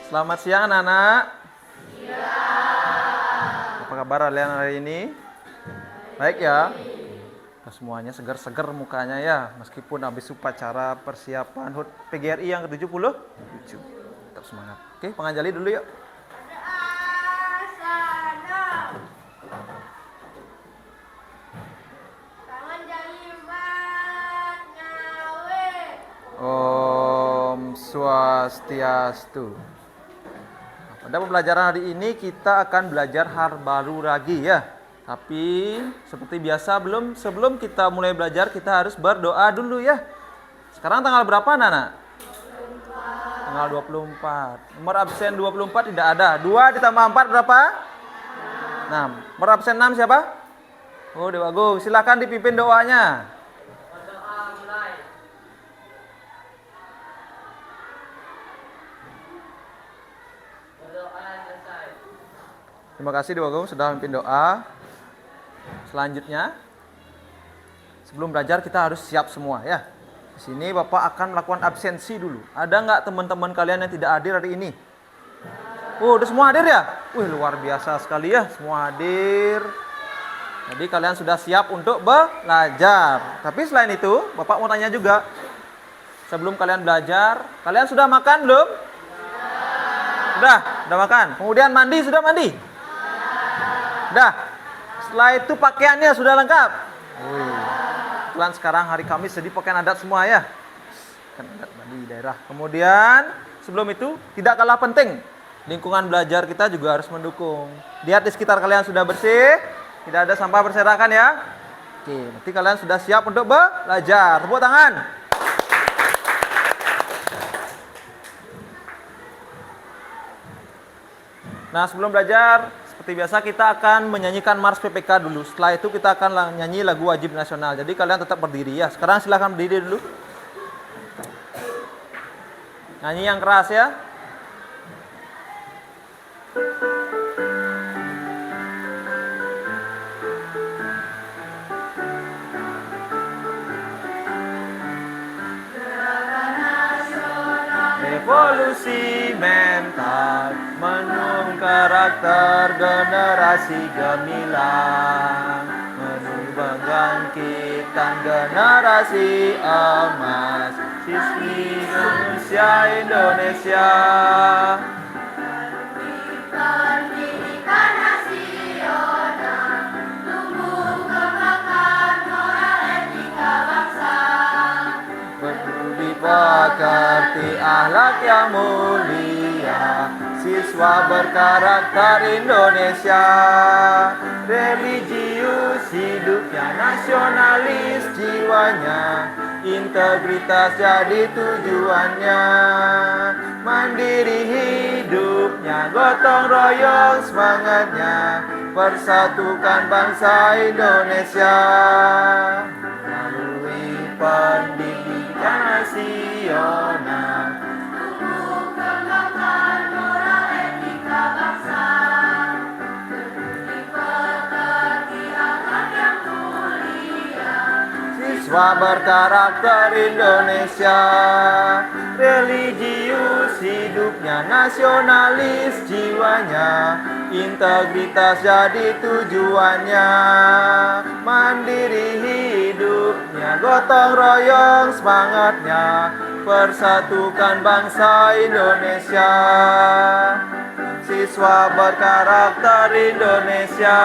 Selamat siang anak-anak. Apa kabar kalian hari ini? Baik ya? Semuanya segar-segar mukanya ya, meskipun habis upacara persiapan HUT PGRI yang ke-77. Tetap semangat. Oke, penganjali dulu yuk. Om Swastiastu. Pada pembelajaran hari ini kita akan belajar hal baru lagi ya. Tapi seperti biasa sebelum kita mulai belajar kita harus berdoa dulu ya. Sekarang tanggal berapa Nana? Tanggal 24. Nomor absen 24 tidak ada. 2 ditambah 4 berapa? 6. Nomor absen 6 siapa? Oh, Dewa Agung. Silakan dipimpin doanya. Terima kasih Dewa Agung sudah memimpin doa. Selanjutnya, sebelum belajar kita harus siap semua ya. Di sini Bapak akan melakukan absensi dulu. Ada nggak teman-teman kalian yang tidak hadir hari ini? Oh, udah semua hadir ya? Wih, luar biasa sekali ya, semua hadir. Jadi kalian sudah siap untuk belajar. Tapi selain itu, Bapak mau tanya juga. Sebelum kalian belajar, kalian sudah makan belum? Udah makan. Kemudian mandi, sudah mandi? Udah. Setelah itu pakaiannya sudah lengkap. Kebetulan sekarang hari Kamis jadi pakaian adat semua ya. Kan adat di daerah. Kemudian sebelum itu tidak kalah penting, lingkungan belajar kita juga harus mendukung. Lihat di sekitar kalian sudah bersih, tidak ada sampah berserakan ya. Oke, nanti kalian sudah siap untuk belajar. Tepuk tangan. Nah, sebelum belajar, seperti biasa kita akan menyanyikan Mars PPK dulu. Setelah itu kita akan nyanyi lagu wajib nasional. Jadi kalian tetap berdiri ya. Sekarang silahkan berdiri dulu. Nyanyi yang keras ya. Revolusi mental menung karakter generasi gemilang, menung bangkitkan generasi emas siswi Indonesia. Pendidikan nasional, tumbuh kembangkan moral etika bangsa, peduli pekerti akhlak yang mulia, siswa berkarakter Indonesia. Religius hidupnya, nasionalis jiwanya, integritas jadi tujuannya. Mandiri hidupnya, gotong royong semangatnya, persatukan bangsa Indonesia. Melalui pendidikan nasional, tumbuh kembangkan moral etika bangsa, peduli pekerti akhlak yang mulia, siswa berkarakter Indonesia. Religius hidupnya, nasionalis jiwanya, integritas jadi tujuannya. Mandiri hidupnya, gotong royong semangatnya, persatukan bangsa Indonesia. Siswa berkarakter Indonesia,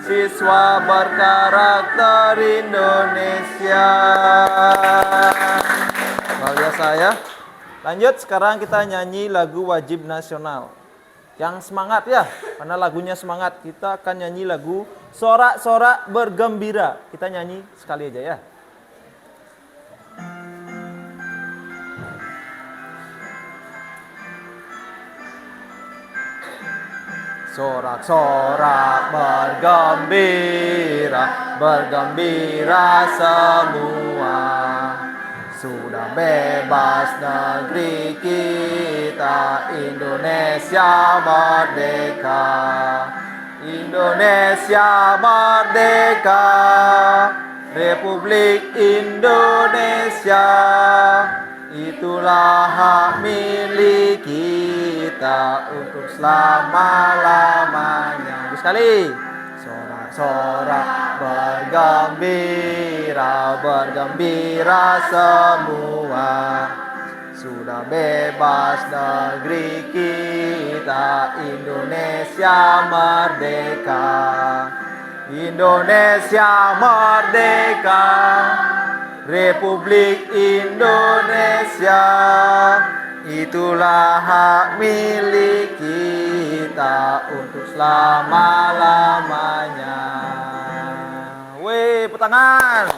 siswa berkarakter Indonesia. Luar biasa ya. Lanjut, sekarang kita nyanyi lagu wajib nasional. Yang semangat ya, karena lagunya semangat. Kita akan nyanyi lagu Sorak-sorak bergembira. Kita nyanyi sekali aja ya. Sorak-sorak bergembira, bergembira semua. Sudah bebas negeri kita, Indonesia merdeka. Indonesia merdeka, Republik Indonesia. itulah hak milik kita untuk selama-lamanya. Sekali. Sorak-sorak bergembira, bergembira semua. Sudah bebas negeri kita, Indonesia merdeka. Indonesia merdeka, Republik Indonesia, itulah hak milik kita untuk selama-lamanya. Wih, tangan.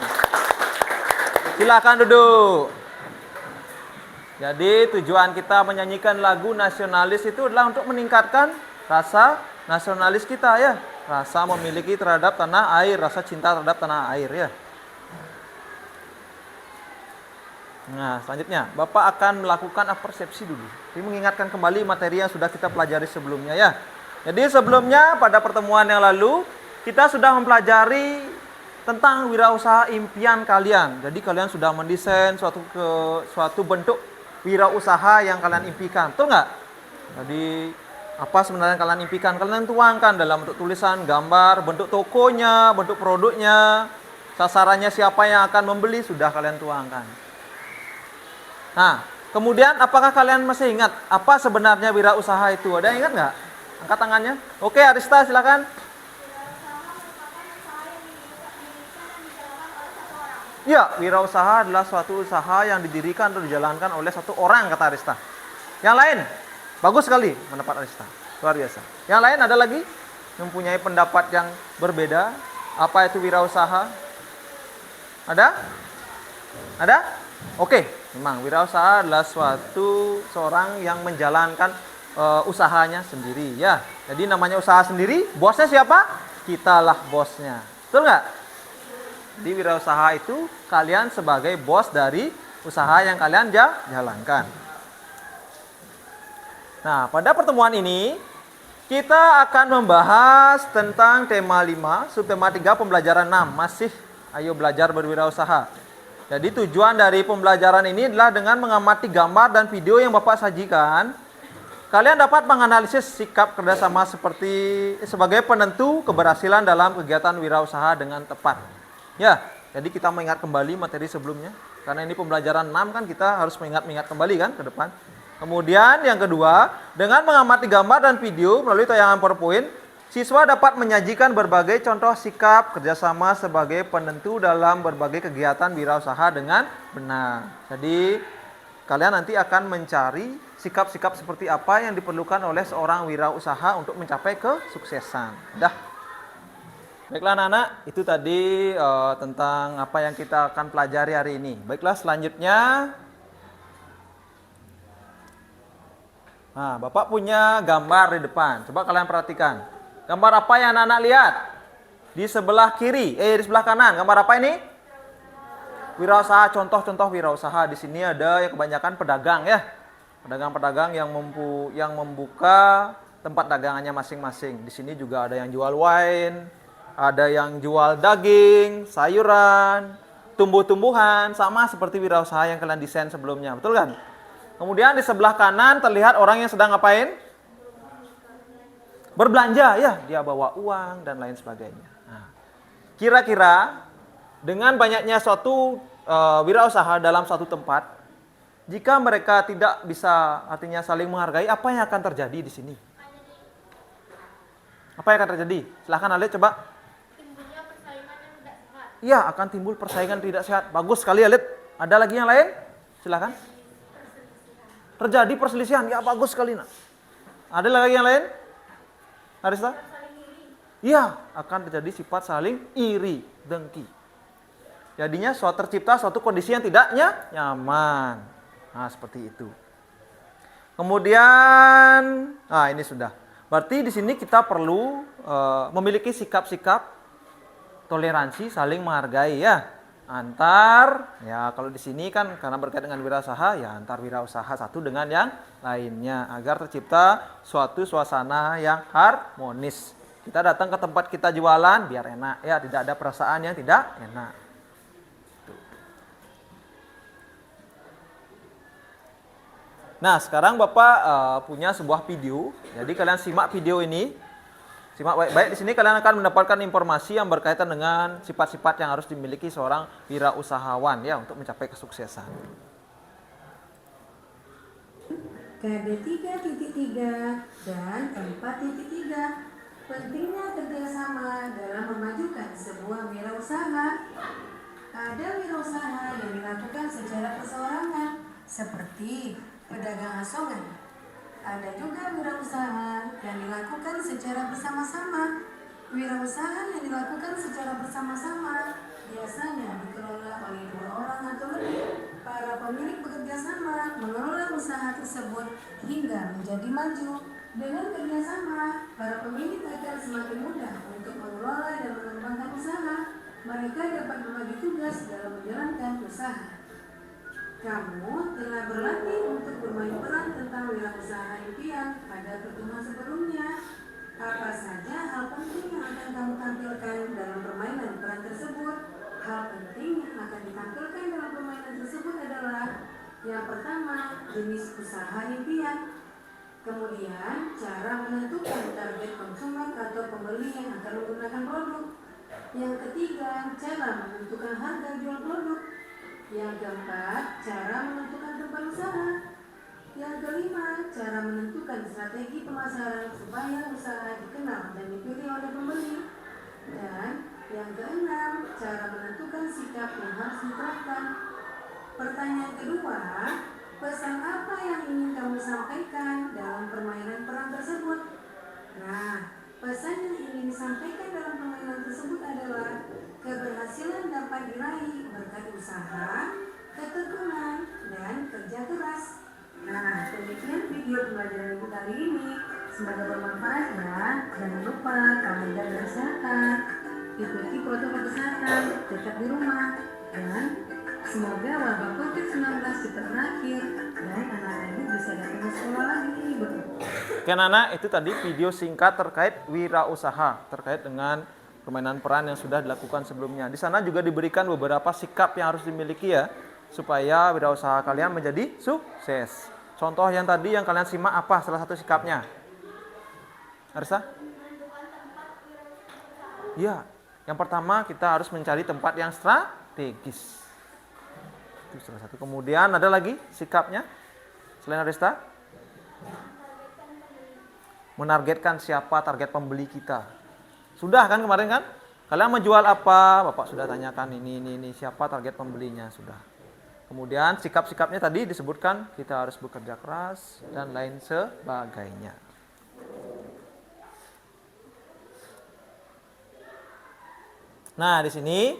Silakan duduk. Jadi tujuan kita menyanyikan lagu nasionalis itu adalah untuk meningkatkan rasa nasionalis kita ya. Rasa memiliki terhadap tanah air, rasa cinta terhadap tanah air ya. Nah, selanjutnya Bapak akan melakukan persepsi dulu. Ini mengingatkan kembali materi yang sudah kita pelajari sebelumnya ya. Jadi sebelumnya pada pertemuan yang lalu kita sudah mempelajari tentang wirausaha impian kalian. Jadi kalian sudah mendesain suatu bentuk wirausaha yang kalian impikan, betul nggak? Jadi apa sebenarnya kalian impikan? Kalian tuangkan dalam bentuk tulisan, gambar, bentuk tokonya, bentuk produknya, sasarannya siapa yang akan membeli sudah kalian tuangkan. Nah, kemudian apakah kalian masih ingat apa sebenarnya wirausaha itu? Ada yang ingat nggak? Angkat tangannya. Oke, Arista silakan. Ya, wirausaha adalah suatu usaha yang didirikan atau dijalankan oleh satu orang, kata Arista. Yang lain, bagus sekali pendapat Arista, luar biasa. Yang lain ada lagi mempunyai pendapat yang berbeda. Apa itu wirausaha? Ada? Ada? Oke, memang wirausaha adalah seorang yang menjalankan usahanya sendiri ya. Jadi namanya usaha sendiri, bosnya siapa? Kitalah bosnya. Betul nggak? Di wirausaha itu kalian sebagai bos dari usaha yang kalian jalankan. Nah, pada pertemuan ini kita akan membahas tentang tema 5, subtema 3, pembelajaran 6. Masih ayo belajar berwirausaha. Jadi tujuan dari pembelajaran ini adalah dengan mengamati gambar dan video yang Bapak sajikan, kalian dapat menganalisis sikap kerjasama sebagai penentu keberhasilan dalam kegiatan wirausaha dengan tepat. Ya, jadi kita mengingat kembali materi sebelumnya. Karena ini pembelajaran 6 kan kita harus mengingat kembali kan ke depan. Kemudian yang kedua, dengan mengamati gambar dan video melalui tayangan PowerPoint, siswa dapat menyajikan berbagai contoh sikap kerjasama sebagai penentu dalam berbagai kegiatan wirausaha dengan benar. Jadi kalian nanti akan mencari sikap-sikap seperti apa yang diperlukan oleh seorang wirausaha untuk mencapai kesuksesan. Dah. Baiklah anak-anak, itu tadi tentang apa yang kita akan pelajari hari ini. Baiklah selanjutnya. Nah, Bapak punya gambar di depan. Coba kalian perhatikan. Gambar apa yang anak-anak lihat? Di sebelah kiri, di sebelah kanan. Gambar apa ini? Wirausaha, contoh-contoh wirausaha. Di sini ada yang kebanyakan pedagang ya. Pedagang-pedagang yang membuka tempat dagangannya masing-masing. Di sini juga ada yang jual wine. Ada yang jual daging, sayuran, tumbuh-tumbuhan, sama seperti wirausaha yang kalian desain sebelumnya, betul kan? Kemudian di sebelah kanan terlihat orang yang sedang ngapain? Berbelanja, ya, dia bawa uang dan lain sebagainya. Nah, kira-kira dengan banyaknya suatu wirausaha dalam satu tempat, jika mereka tidak bisa artinya saling menghargai, apa yang akan terjadi di sini? Apa yang akan terjadi? Silahkan Alit coba. Iya, akan timbul persaingan tidak sehat. Bagus sekali Alit. Ada lagi yang lain? Silakan. Terjadi perselisihan. Ya, bagus sekali nak. Ada lagi yang lain? Arista? Iya, akan terjadi sifat saling iri, dengki. Jadinya tercipta suatu kondisi yang tidak nyaman. Nah, seperti itu. Kemudian, ini sudah. Berarti di sini kita perlu memiliki sikap-sikap toleransi, saling menghargai ya. Kalau di sini kan karena berkaitan dengan wirausaha ya, antar wirausaha satu dengan yang lainnya agar tercipta suatu suasana yang harmonis. Kita datang ke tempat kita jualan biar enak ya, tidak ada perasaan yang tidak enak. Nah, sekarang Bapak punya sebuah video. Jadi kalian simak video ini. Simak baik-baik. Di sini kalian akan mendapatkan informasi yang berkaitan dengan sifat-sifat yang harus dimiliki seorang wirausahawan ya untuk mencapai kesuksesan. KD 3.3 dan 4.3. Pentingnya kerjasama dalam memajukan sebuah wirausaha. Ada wirausaha yang dilakukan secara perseorangan, seperti pedagang asongan. Ada juga wirausaha yang dilakukan secara bersama-sama. Wirausaha yang dilakukan secara bersama-sama biasanya dikelola oleh 2 orang atau lebih. Para pemilik bekerja sama mengelola usaha tersebut hingga menjadi maju. Dengan kerjasama, para pemilik akan semakin mudah untuk mengelola dan mengembangkan usaha. Mereka dapat berbagi tugas dalam menjalankan usaha. Kamu telah berlatih untuk bermain peran tentang wirausaha impian pada pertemuan sebelumnya. Apa saja hal penting yang akan kamu tampilkan dalam permainan peran tersebut? Hal penting yang akan ditampilkan dalam permainan tersebut adalah: yang pertama, jenis usaha impian. Kemudian, cara menentukan target konsumen atau pembeli yang akan menggunakan produk. Yang ketiga, cara menentukan harga jual produk. Yang keempat, cara menentukan tempat usaha. Yang kelima, cara menentukan strategi pemasaran supaya usaha dikenal dan dipilih oleh pembeli. Dan yang keenam, cara menentukan sikap yang harus diterapkan. Pertanyaan kedua, pesan apa yang ingin kamu sampaikan dalam permainan peran tersebut? Nah, pesan yang ingin disampaikan dalam permainan tersebut adalah keberhasilan dapat diraih berkat usaha, ketekunan, dan kerja keras. Nah, demikian video pembelajaran ibu kali ini. Semoga bermanfaat ya. Jangan lupa kamu jaga kesehatan, ikuti protokol kesehatan, tetap di rumah, dan semoga wabah COVID-19 cepat berakhir dan anak-anak ibu bisa datang ke sekolah lagi. Oke Nana, itu tadi video singkat terkait wirausaha, terkait dengan permainan peran yang sudah dilakukan sebelumnya. Di sana juga diberikan beberapa sikap yang harus dimiliki ya, supaya wirausaha kalian menjadi sukses. Contoh yang tadi yang kalian simak apa salah satu sikapnya? Arsa? Ya, yang pertama kita harus mencari tempat yang strategis. Itu salah satu. Kemudian ada lagi sikapnya selain Arista? Menargetkan siapa target pembeli kita. Sudah kan kemarin kan? Kalian menjual apa? Bapak sudah tanyakan ini siapa target pembelinya sudah. Kemudian sikap-sikapnya tadi disebutkan kita harus bekerja keras dan lain sebagainya. Nah, di sini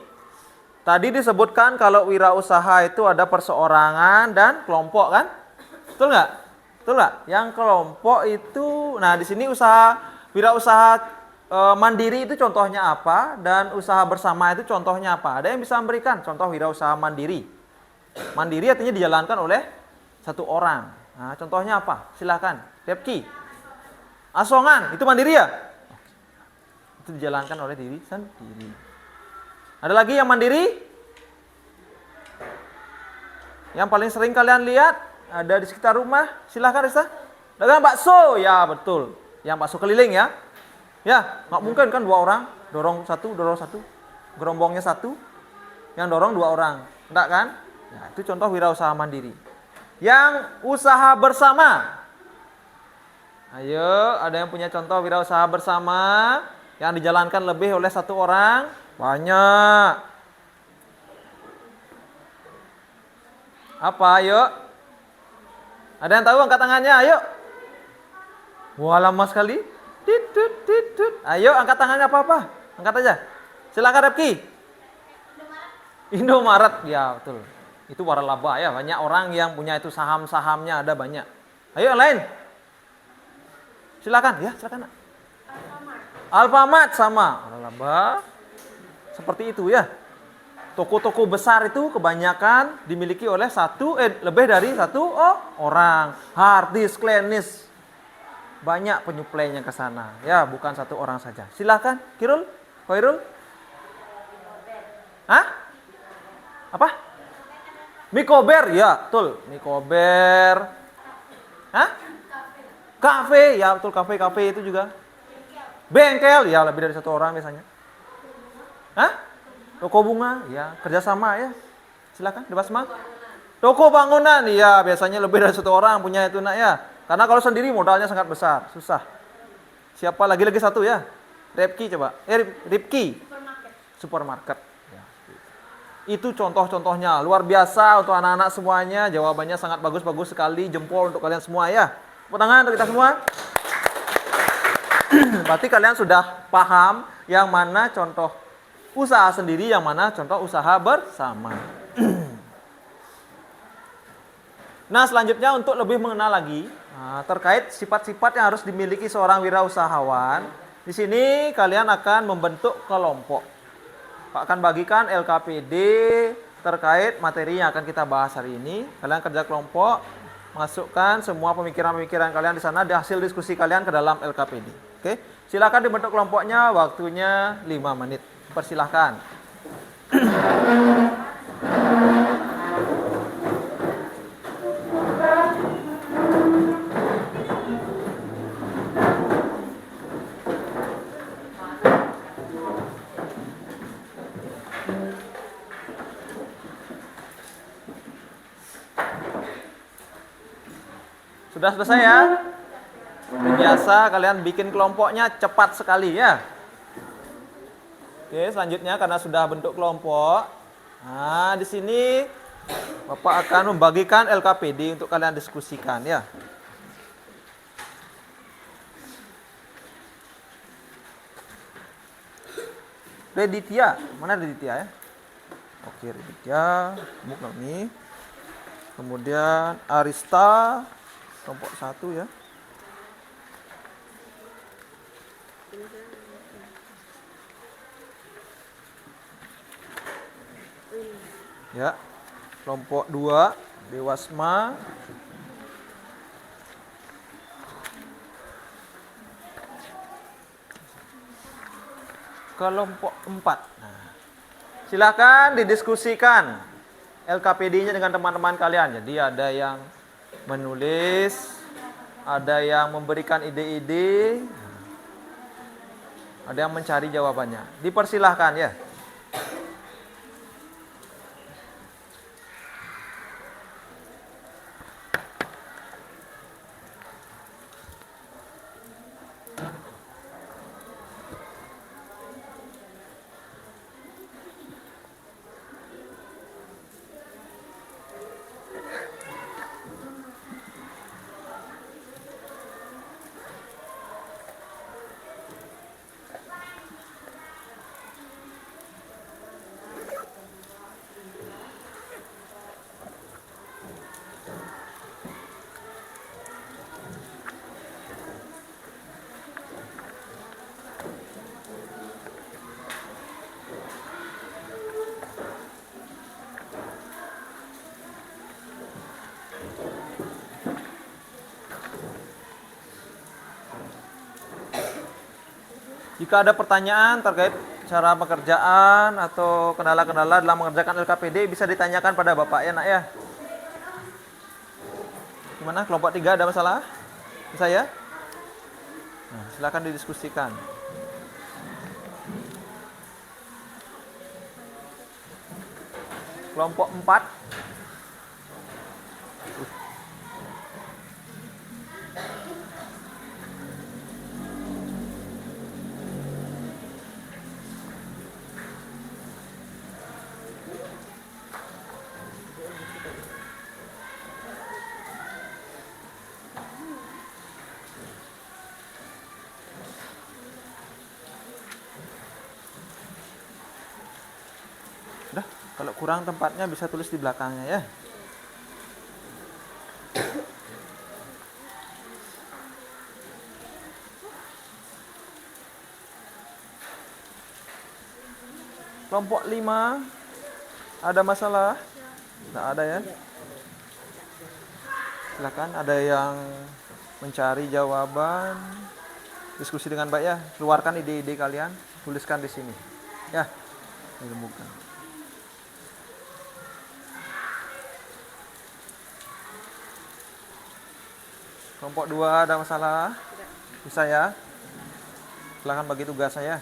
tadi disebutkan kalau wirausaha itu ada perseorangan dan kelompok kan? Betul nggak? Betul nggak? Yang kelompok itu, nah di sini wirausaha mandiri itu contohnya apa dan usaha bersama itu contohnya apa? Ada yang bisa memberikan contoh wirausaha mandiri? Mandiri artinya dijalankan oleh satu orang. Nah, contohnya apa? Silakan, Repki. Asongan itu mandiri ya? Itu dijalankan oleh diri sendiri. Ada lagi yang mandiri? Yang paling sering kalian lihat ada di sekitar rumah. Silahkan Rista. Dagang bakso, ya betul. Yang bakso keliling ya. Ya, nggak mungkin kan 2 orang dorong satu, gerombongnya 1, yang dorong 2 orang, enggak kan? Ya, itu contoh wirausaha mandiri. Yang usaha bersama. Ayo, ada yang punya contoh wirausaha bersama yang dijalankan lebih oleh 1 orang? Banyak. Apa? Ayo. Ada yang tahu angkat tangannya? Ayo. Wah, lama sekali. Ayo angkat tangannya apa-apa. Angkat aja. Silakan Repki. Indomaret. Ya, betul. Itu waralaba ya. Banyak orang yang punya itu saham-sahamnya ada banyak. Ayo yang lain. Silakan ya, silakan. Alfamart sama. Waralaba. Seperti itu ya. Toko-toko besar itu kebanyakan dimiliki oleh lebih dari 1 orang. Harddisk, Klenis. Banyak penyuplainya ke sana. Ya, bukan 1 orang saja. Silakan, Kirul, Khairul. Hah? Apa? Mikober, ya, betul. Mikober. Hah? Kafe, ya betul, kafe itu juga. Bengkel, ya lebih dari satu orang biasanya. Hah? Toko bunga, ya kerjasama ya. Silakan, di Basma. Toko bangunan, iya biasanya lebih dari satu orang punya itu nak ya. Karena kalau sendiri modalnya sangat besar, susah. Siapa lagi satu ya? Ripki coba. Ripki. Supermarket. Ya. Itu contoh-contohnya luar biasa untuk anak-anak semuanya. Jawabannya sangat bagus-bagus sekali. Jempol untuk kalian semua ya. Tepuk tangan untuk kita semua. Berarti kalian sudah paham yang mana contoh usaha sendiri, yang mana contoh usaha bersama. Nah, selanjutnya untuk lebih mengenal lagi terkait sifat-sifat yang harus dimiliki seorang wirausahawan. Di sini kalian akan membentuk kelompok. Pak akan bagikan LKPD terkait materi yang akan kita bahas hari ini. Kalian kerja kelompok, masukkan semua pemikiran-pemikiran kalian di sana, di hasil diskusi kalian ke dalam LKPD. Oke, silakan dibentuk kelompoknya, waktunya 5 menit. Persilahkan. Sudah selesai ya? Biasa kalian bikin kelompoknya cepat sekali ya. Oke, selanjutnya karena sudah bentuk kelompok, nah di sini Bapak akan membagikan LKPD untuk kalian diskusikan ya. Reditya, mana Reditya ya? Oke, Reditya, ini. Kemudian Arista, kelompok 1 ya. Ya, kelompok 2 Dewasma. Kelompok 4. Nah, silakan didiskusikan LKPD-nya dengan teman-teman kalian. Jadi ada yang menulis, ada yang memberikan ide-ide, ada yang mencari jawabannya. Dipersilahkan ya. Jika ada pertanyaan terkait cara pekerjaan atau kendala-kendala dalam mengerjakan LKPD, bisa ditanyakan pada Bapak ya nak ya. Gimana, kelompok 3 ada masalah? Bisa ya? Nah, silakan didiskusikan. Kelompok 4. Udah, kalau kurang tempatnya bisa tulis di belakangnya ya. Kelompok 5 ada masalah? Tidak ada ya. Silakan, ada yang mencari jawaban. Diskusi dengan baik ya. Keluarkan ide-ide kalian, tuliskan di sini. Ya, ilmukan. Kelompok 2 ada masalah? Bisa ya? Silahkan bagi tugas saya.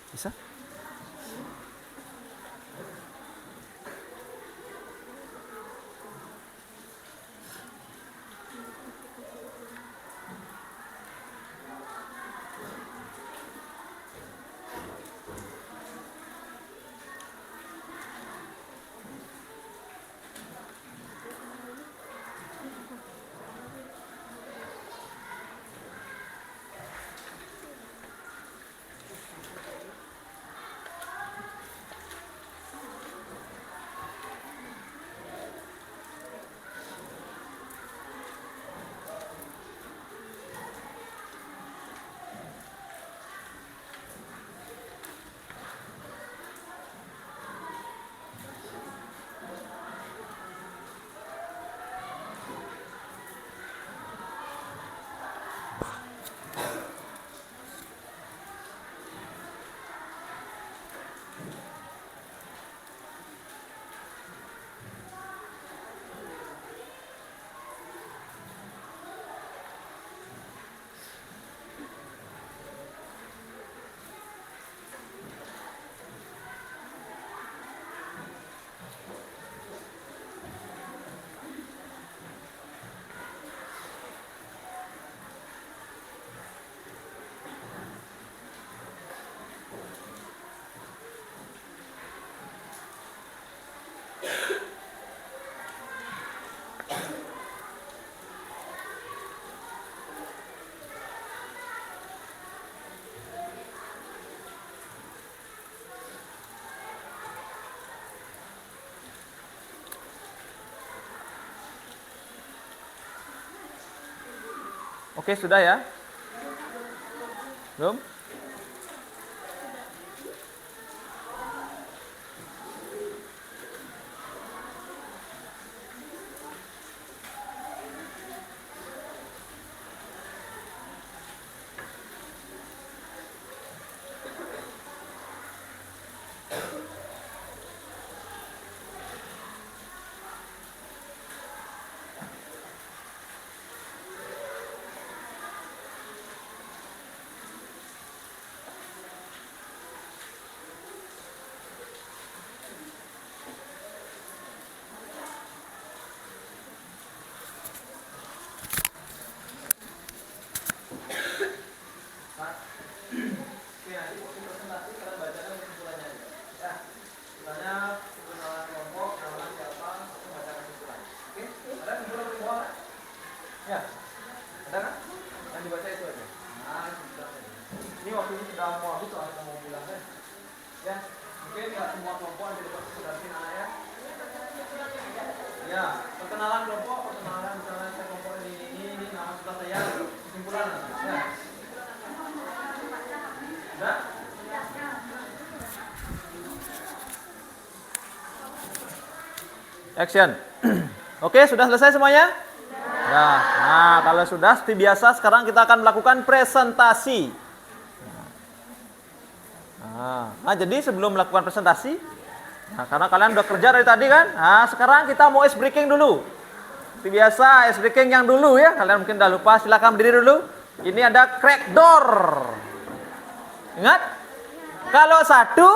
Bisa? Oke, sudah ya? Belum? Ya, ada kan? Yang dibaca itu aja. Nah, ini waktunya sudah mau habis, soalnya mau pulang kan? Ya, oke, nggak semua kelompok yang dapat sudahin anak ya. Ya, perkenalan kelompok, perkenalan misalnya saya kelompok ini nama sebelah saya, kesimpulan. Ya. Sudah? Action. Oke, sudah selesai semuanya? Ya, nah kalau sudah seperti biasa sekarang kita akan melakukan presentasi. Nah, jadi sebelum melakukan presentasi, Nah, karena kalian udah kerja dari tadi kan? Nah, sekarang kita mau ice breaking dulu. Seperti biasa, ice breaking yang dulu ya. Kalian mungkin udah lupa, silakan berdiri dulu. Ini ada crack door. Ingat? Kalau satu,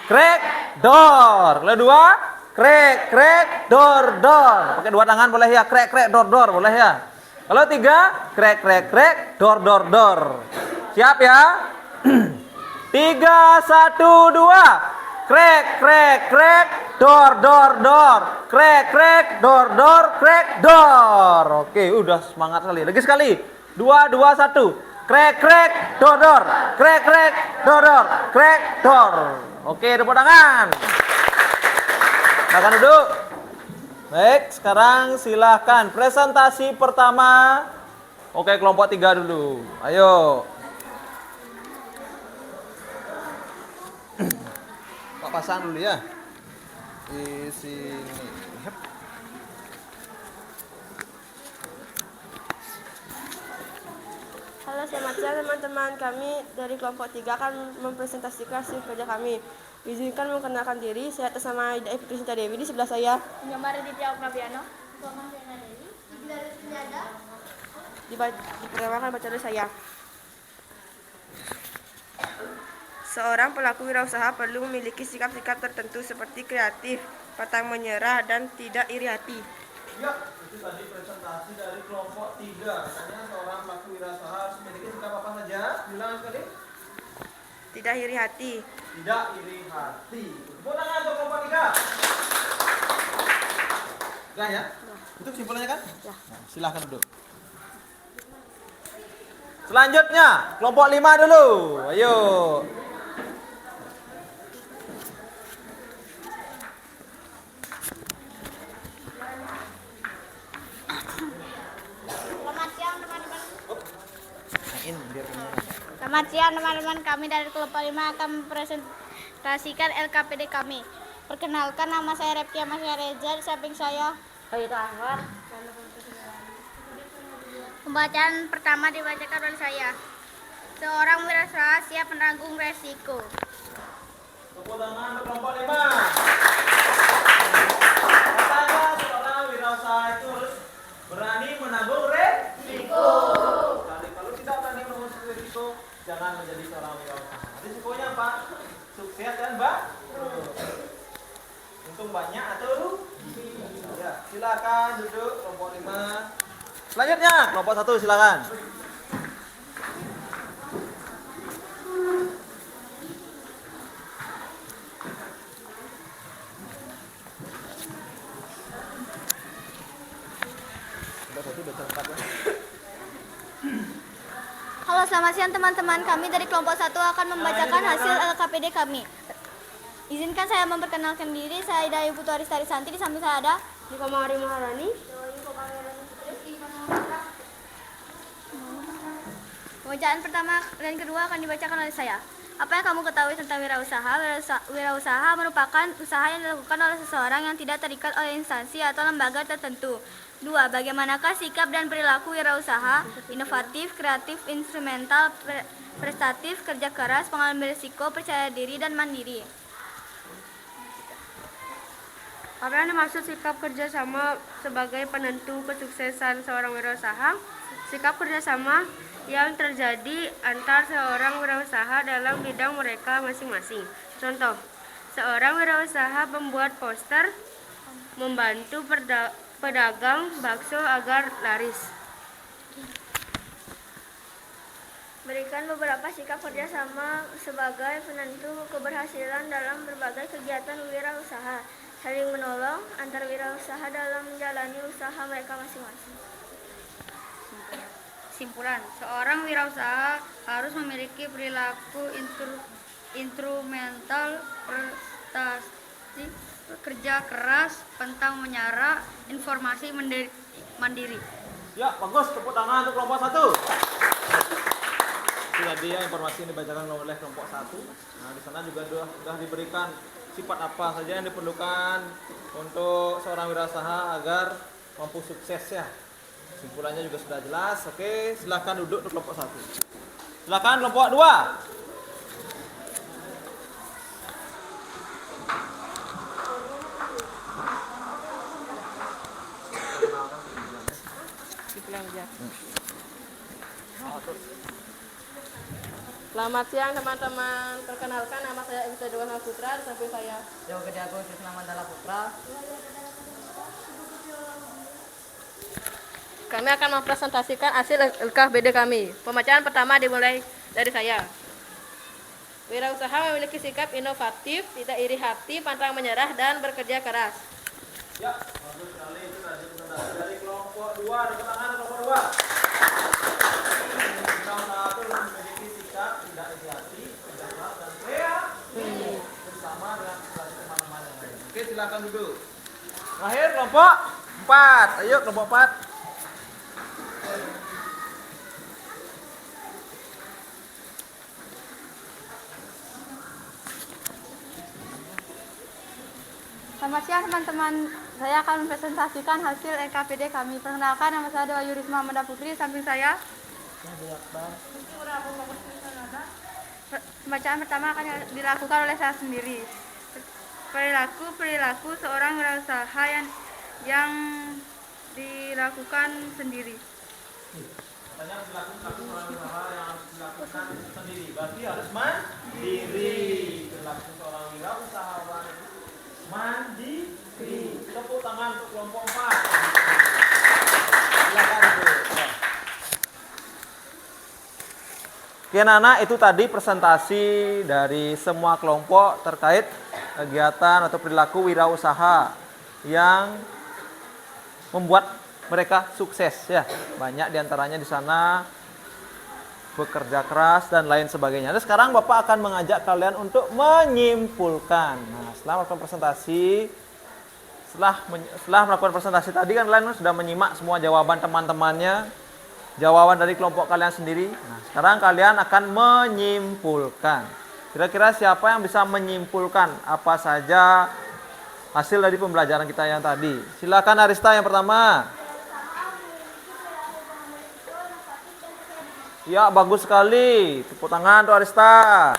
crack door. Kalau dua, crack door. Pakai dua tangan boleh ya, crack door boleh ya. Kalau tiga, crack door. Siap ya? 3, 1, 2. Crack door. Crack door. Oke, udah semangat sekali. Lagi sekali. 2, 2, 1. Crack door. Crack door. Oke, tepuk tangan. Silakan duduk. Baik, sekarang silahkan presentasi pertama. Oke, kelompok 3 dulu. Ayo. Pak pasang dulu ya. Di sini. Halo, selamat siang teman-teman. Kami dari kelompok 3 akan mempresentasikan hasil kerja kami. Izinkan memperkenalkan diri. Saya atas nama Ida Putri Sinta Dewi. Di sebelah saya Penyambar Ditya Prabiano. diperkenalkan baca dari saya. Seorang pelaku wirausaha perlu memiliki sikap-sikap tertentu seperti kreatif, pantang menyerah, dan tidak iri hati. Ya, itu tadi presentasi dari kelompok 3. Katanya seorang pelaku wirausaha harus memiliki sikap apa saja? Bilang sekali. Tidak iri hati. Tidak iri hati. Tepuk tangan untuk kelompok 3. Udah ya? Itu kesimpulannya kan? Ya. Nah, silahkan duduk. Selanjutnya, kelompok 5 dulu. Ayo. Selamat siang teman-teman, kami dari kelompok 5 akan mempresentasikan LKPD kami. Perkenalkan, nama saya Reptia Masya Reza, di samping saya Pembacaan pertama dibacakan oleh saya. Seorang wirausaha siap menanggung resiko. Tepuk tangan untuk kelompok 5. Katanya seorang wirausaha itu harus berani menanggung resiko. Kalau tidak berani menanggung resiko, jangan menjadi seorang wirausaha. Risikonya apa? Sukses dan untung banyak atau rugi. Ya, silakan duduk kelompok 5. Selanjutnya kelompok 1 silakan. Halo, selamat siang teman-teman, kami dari kelompok 1 akan membacakan hasil LKPD kami. Izinkan saya memperkenalkan diri, saya Ida Putu Aristari Santi, di samping saya ada Niko Mari Maharani. Pembacaan pertama dan kedua akan dibacakan oleh saya. Apa yang kamu ketahui tentang wirausaha? Wirausaha merupakan usaha yang dilakukan oleh seseorang yang tidak terikat oleh instansi atau lembaga tertentu. 2. Bagaimanakah sikap dan perilaku wirausaha? Inovatif, kreatif, instrumental, prestatif, kerja keras, pengambil risiko, percaya diri, dan mandiri. Apa yang dimaksud sikap kerjasama sebagai penentu kesuksesan seorang wirausaha? Sikap kerjasama yang terjadi antar seorang wirausaha dalam bidang mereka masing-masing. Contoh, seorang wirausaha membuat poster membantu pedagang bakso agar laris. Berikan beberapa sikap kerjasama sebagai penentu keberhasilan dalam berbagai kegiatan wirausaha. Saling menolong antar wirausaha dalam menjalani usaha mereka masing-masing. Kesimpulan, seorang wirausaha harus memiliki perilaku instrumental, prestasi, kerja keras, pantang menyerah, informasi mandiri. Ya, bagus. Tepuk tangan untuk kelompok 1. Itu tadi ya informasi yang dibacakan oleh kelompok 1. Nah, di sana juga sudah diberikan sifat apa saja yang diperlukan untuk seorang wirausaha agar mampu sukses ya. Kesimpulannya juga sudah jelas. Oke, silakan duduk untuk kelompok 1. Silakan kelompok 2. Dipulang aja. Selamat siang teman-teman. Perkenalkan nama saya Evita Dewana Putra, samping saya. Jauh Gede Agus Krisna Mandala Putra. Kami akan mempresentasikan hasil LKBD kami. Pembacaan pertama dimulai dari saya. Wirausaha memiliki sikap inovatif, tidak iri hati, pantang menyerah, dan bekerja keras. Ya, bagus sekali. Itu tadi presentasi dari kelompok 2. Tepuk tangan kelompok 2. Wirausaha itu memiliki sikap tidak iri hati, tidak keras, dan kreatif bersama dengan teman-teman yang lain. Oke, silakan duduk. Terakhir kelompok 4. Ayo kelompok 4. Selamat siang teman-teman, saya akan mempresentasikan hasil LKPD kami. Perkenalkan, nama saya Dewa Yurisma Amanda Putri, samping saya. Pembacaan pertama akan dilakukan oleh saya sendiri. Perilaku seorang wirausaha yang dilakukan sendiri. Banyak dilakukan seorang wirausaha yang harus dilakukan sendiri. Berarti harus mandiri. Perilaku seorang wirausahawan mandiri. Tepuk tangan untuk kelompok 4. Silakan Bu. Oke anak-anak, itu tadi presentasi dari semua kelompok terkait kegiatan atau perilaku wirausaha yang membuat mereka sukses ya. Banyak diantaranya di sana bekerja keras dan lain sebagainya. Dan sekarang Bapak akan mengajak kalian untuk menyimpulkan. Nah, setelah melakukan presentasi, setelah melakukan presentasi tadi kan kalian sudah menyimak semua jawaban teman-temannya, jawaban dari kelompok kalian sendiri. Nah, sekarang kalian akan menyimpulkan. Kira-kira siapa yang bisa menyimpulkan apa saja hasil dari pembelajaran kita yang tadi? Silakan Arista yang pertama. Ya, bagus sekali. Tepuk tangan untuk Arista.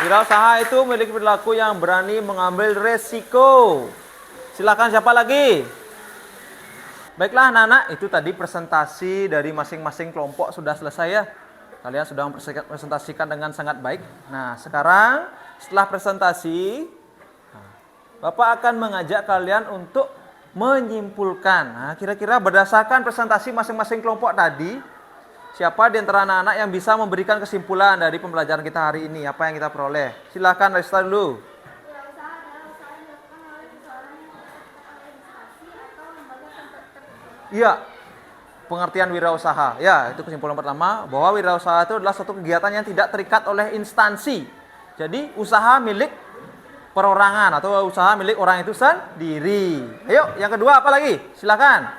Wirausaha itu memiliki perilaku yang berani mengambil resiko. Silakan siapa lagi? Baiklah anak-anak, itu tadi presentasi dari masing-masing kelompok sudah selesai ya. Kalian sudah mempresentasikan dengan sangat baik. Nah, sekarang setelah presentasi, Bapak akan mengajak kalian untuk menyimpulkan. Nah, kira-kira berdasarkan presentasi masing-masing kelompok tadi, siapa di antara anak-anak yang bisa memberikan kesimpulan dari pembelajaran kita hari ini? Apa yang kita peroleh? Silakan Resta dulu. Iya, pengertian wirausaha. Ya, itu kesimpulan pertama, bahwa wirausaha itu adalah suatu kegiatan yang tidak terikat oleh instansi. Jadi, usaha milik perorangan atau usaha milik orang itu sendiri. Ayo, yang kedua apa lagi? Silakan.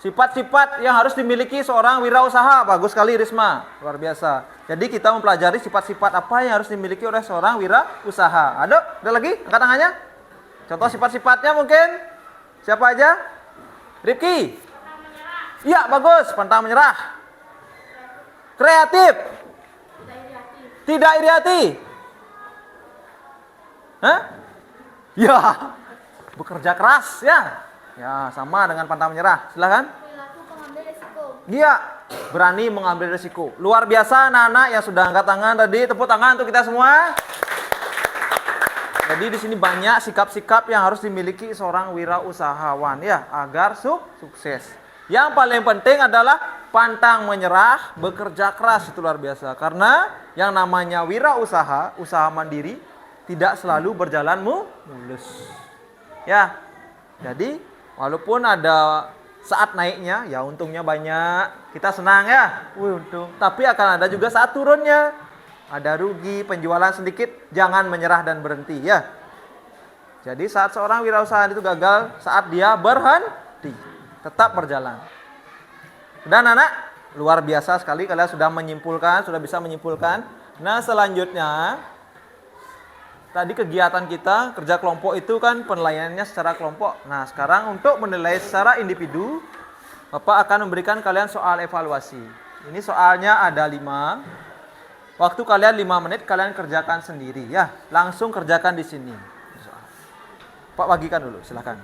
Sifat-sifat yang harus dimiliki seorang wirausaha. Bagus sekali Risma, luar biasa. Jadi kita mempelajari sifat-sifat apa yang harus dimiliki oleh seorang wirausaha. Ada lagi? Angkat tangannya. Contoh sifat-sifatnya mungkin. Siapa aja? Rifki. Iya, bagus. Pantang menyerah. Kreatif. Tidak iri hati. Hah? Ya. Bekerja keras ya. Ya, sama dengan pantang menyerah. Silakan. Perilaku pengambil resiko. Iya, berani mengambil resiko. Luar biasa anak-anak yang sudah angkat tangan tadi. Tepuk tangan untuk kita semua. Jadi di sini banyak sikap-sikap yang harus dimiliki seorang wirausahawan ya, agar sukses. Yang paling penting adalah pantang menyerah, bekerja keras, itu luar biasa. Karena yang namanya wirausaha, usaha mandiri, tidak selalu berjalan mulus. Ya. Jadi walaupun ada saat naiknya, ya untungnya banyak, kita senang ya, untung. Tapi akan ada juga saat turunnya, ada rugi, penjualan sedikit, jangan menyerah dan berhenti ya. Jadi saat seorang wirausaha itu gagal, saat dia berhenti, tetap berjalan. Dan anak, luar biasa sekali kalian sudah menyimpulkan, sudah bisa menyimpulkan. Nah selanjutnya, tadi kegiatan kita, kerja kelompok itu kan penilaiannya secara kelompok. Nah sekarang untuk menilai secara individu, Bapak akan memberikan kalian soal evaluasi. Ini soalnya ada 5. Waktu kalian 5 menit, kalian kerjakan sendiri ya. Langsung kerjakan di sini. Pak bagikan dulu, silakan.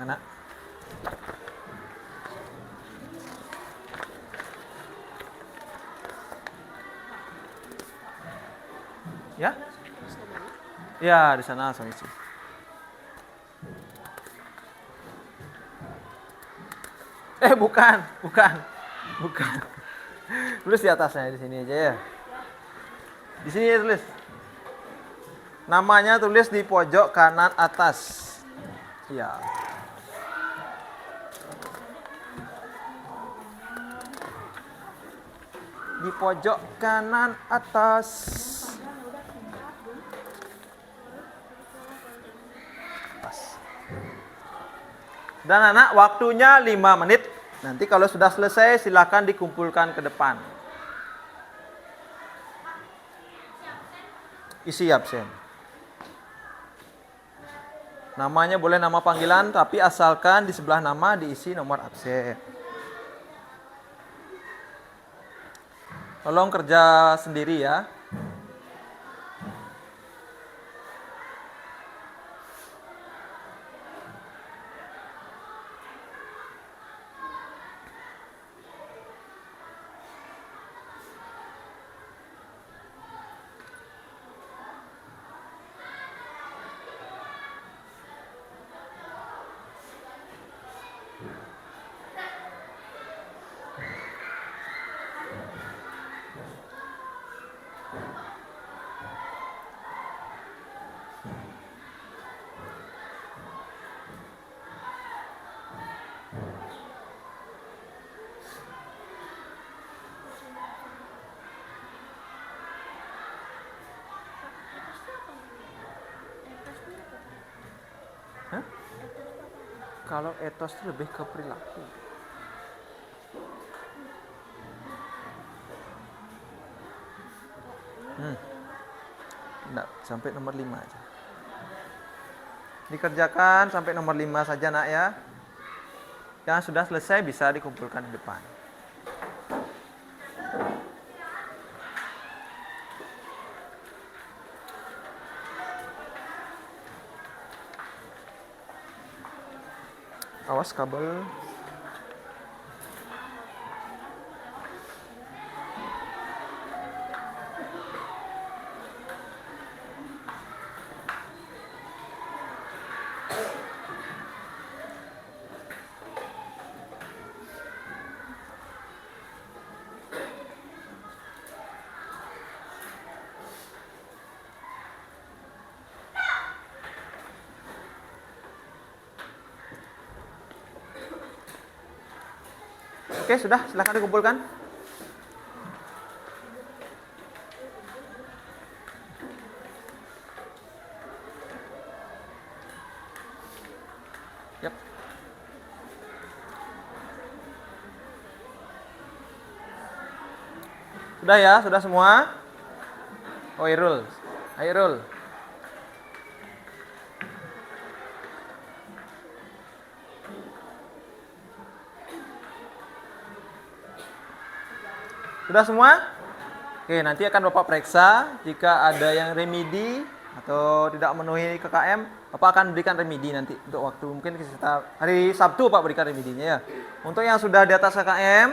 anak. Ya? Ya, di sana langsung isi. Bukan. Tulis di atasnya, di sini aja ya. Di sini ya tulis. Namanya tulis di pojok kanan atas. Ya. Di pojok kanan atas. Dan anak, waktunya 5 menit. Nanti kalau sudah selesai silakan dikumpulkan ke depan. Isi absen. Namanya boleh nama panggilan, tapi asalkan di sebelah nama diisi nomor absen. Tolong kerja sendiri ya. Kalau etos itu lebih ke perilaku. Enggak, sampai nomor 5 aja. Dikerjakan sampai nomor 5 saja nak ya. Yang sudah selesai bisa dikumpulkan di depan. Awas kabel. Oke, sudah, silahkan dikumpulkan. Yap. Sudah ya, sudah semua? Oh, Irul. Ayo, Irul. Sudah semua? Oke, nanti akan Bapak periksa. Jika ada yang remedi atau tidak memenuhi KKM, Bapak akan berikan remedi nanti untuk waktu mungkin sekitar hari Sabtu Pak berikan remedinya ya. Untuk yang sudah di atas KKM,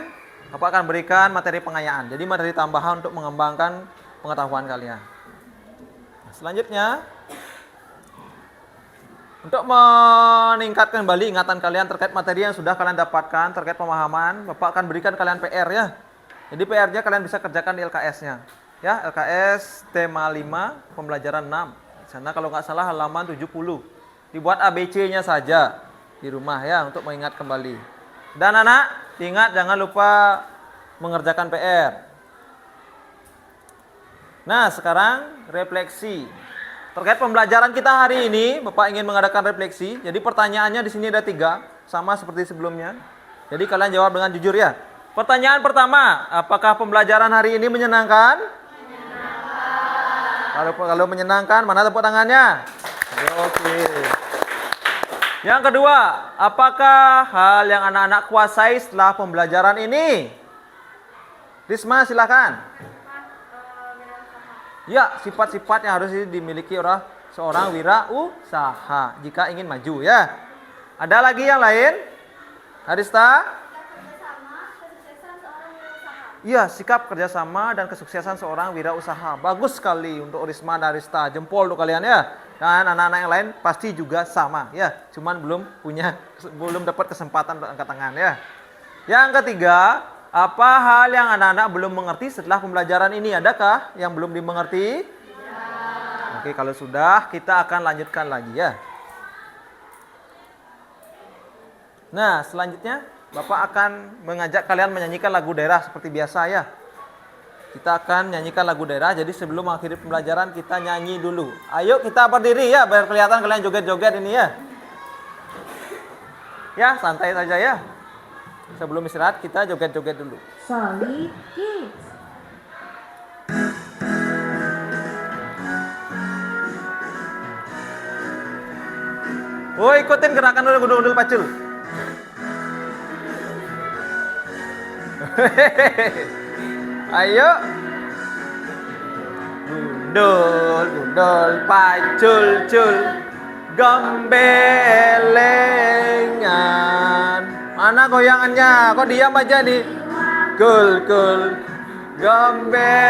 Bapak akan berikan materi pengayaan. Jadi materi tambahan untuk mengembangkan pengetahuan kalian. Selanjutnya, untuk meningkatkan kembali ingatan kalian terkait materi yang sudah kalian dapatkan, terkait pemahaman, Bapak akan berikan kalian PR ya. Jadi PR-nya kalian bisa kerjakan di LKS-nya. Ya, LKS tema 5, pembelajaran 6. Di sana kalau nggak salah halaman 70. Dibuat ABC-nya saja di rumah ya untuk mengingat kembali. Dan anak, ingat jangan lupa mengerjakan PR. Nah, sekarang refleksi. Terkait pembelajaran kita hari ini, Bapak ingin mengadakan refleksi. Jadi pertanyaannya di sini ada 3, sama seperti sebelumnya. Jadi kalian jawab dengan jujur ya. Pertanyaan pertama, apakah pembelajaran hari ini menyenangkan? Menyenangkan. Kalau menyenangkan, mana tepuk tangannya? Oke. Yang kedua, apakah hal yang anak-anak kuasai setelah pembelajaran ini? Risma, silakan. Ya, sifat-sifat yang harus dimiliki seorang wirausaha jika ingin maju ya. Ada lagi yang lain? Arista? Iya, sikap kerjasama dan kesuksesan seorang wirausaha. Bagus sekali untuk Risma dan Arista. Jempol untuk kalian ya. Dan anak-anak yang lain pasti juga sama ya. Cuman belum dapat kesempatan untuk angkat tangan ya. Yang ketiga, apa hal yang anak-anak belum mengerti setelah pembelajaran ini? Adakah yang belum dimengerti? Oke, kalau sudah kita akan lanjutkan lagi ya. Nah, selanjutnya Bapak akan mengajak kalian menyanyikan lagu daerah seperti biasa ya. Kita akan nyanyikan lagu daerah, jadi sebelum mengakhiri pembelajaran kita nyanyi dulu. Ayo kita berdiri ya, biar kelihatan kalian joget-joget ini ya. Ya, santai saja ya. Sebelum istirahat kita joget-joget dulu. Solid Kids. Oh, ikutin gerakan dulu gundul-gundul pacul. Ayo. Gundul, gundul, pacul, cul. Gembelengan. Mana goyangannya? Kok diam aja nih? Kul, kul. Gembelengan.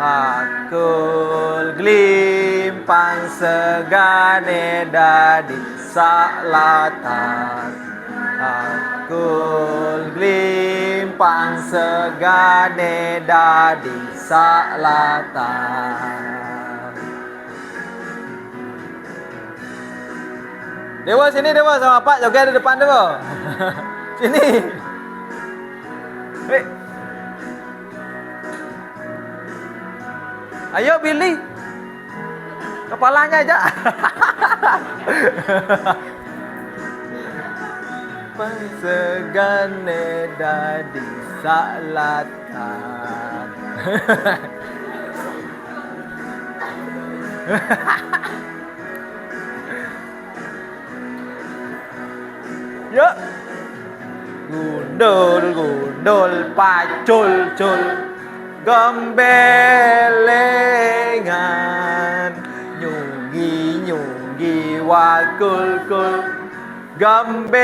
Akul glimpang segane dadi salatan. Akul glimpang segane dadi salatan. Dewa sini Dewa sama Pak joget di depan Dewa. Sini. Hei. Ayo Billy. Kepalanya aja. Segane dadi salatan. Yuk. Gundul, gundul, pacul, cul. Gembelengan. Nyunggi, nyunggi, wakul, kul. Gembelengan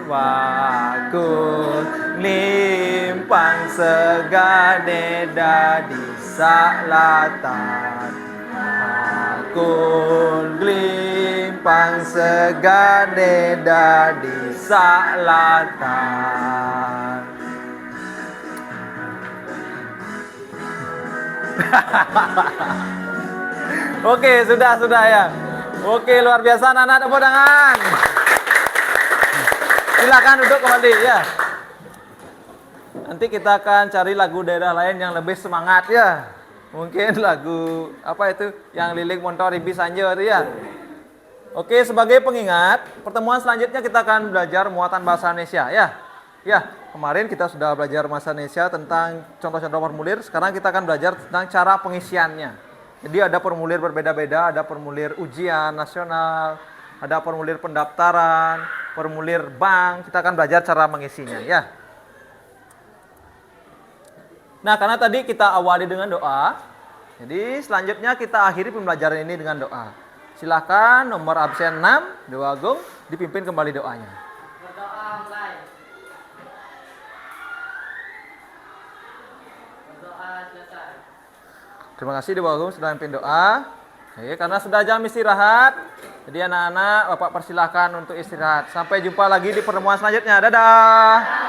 wakul limpang segane dadi salatan. Wakul limpang segane dadi salatan. Oke, sudah ya. Oke, luar biasa anak-anak, tepuk tangan. Silakan duduk kembali ya. Nanti kita akan cari lagu daerah lain yang lebih semangat ya. Mungkin lagu apa itu yang Lilik Montor Ibi Sanjo itu ya. Oke, sebagai pengingat, pertemuan selanjutnya kita akan belajar muatan bahasa Indonesia ya. Ya, kemarin kita sudah belajar bahasa Indonesia tentang contoh-contoh formulir. Sekarang kita akan belajar tentang cara pengisiannya. Jadi ada formulir berbeda-beda, ada formulir ujian nasional, ada formulir pendaftaran, formulir bank. Kita akan belajar cara mengisinya ya. Nah, karena tadi kita awali dengan doa, jadi selanjutnya kita akhiri pembelajaran ini dengan doa. Silakan nomor absen 6, Dewa Agung, dipimpin kembali doanya. Berdoa mulai. Berdoa selesai. Terima kasih Dewa Agung sudah mimpin doa. Oke, karena sudah jam istirahat, jadi anak-anak Bapak persilahkan untuk istirahat. Sampai jumpa lagi di pertemuan selanjutnya. Dadah.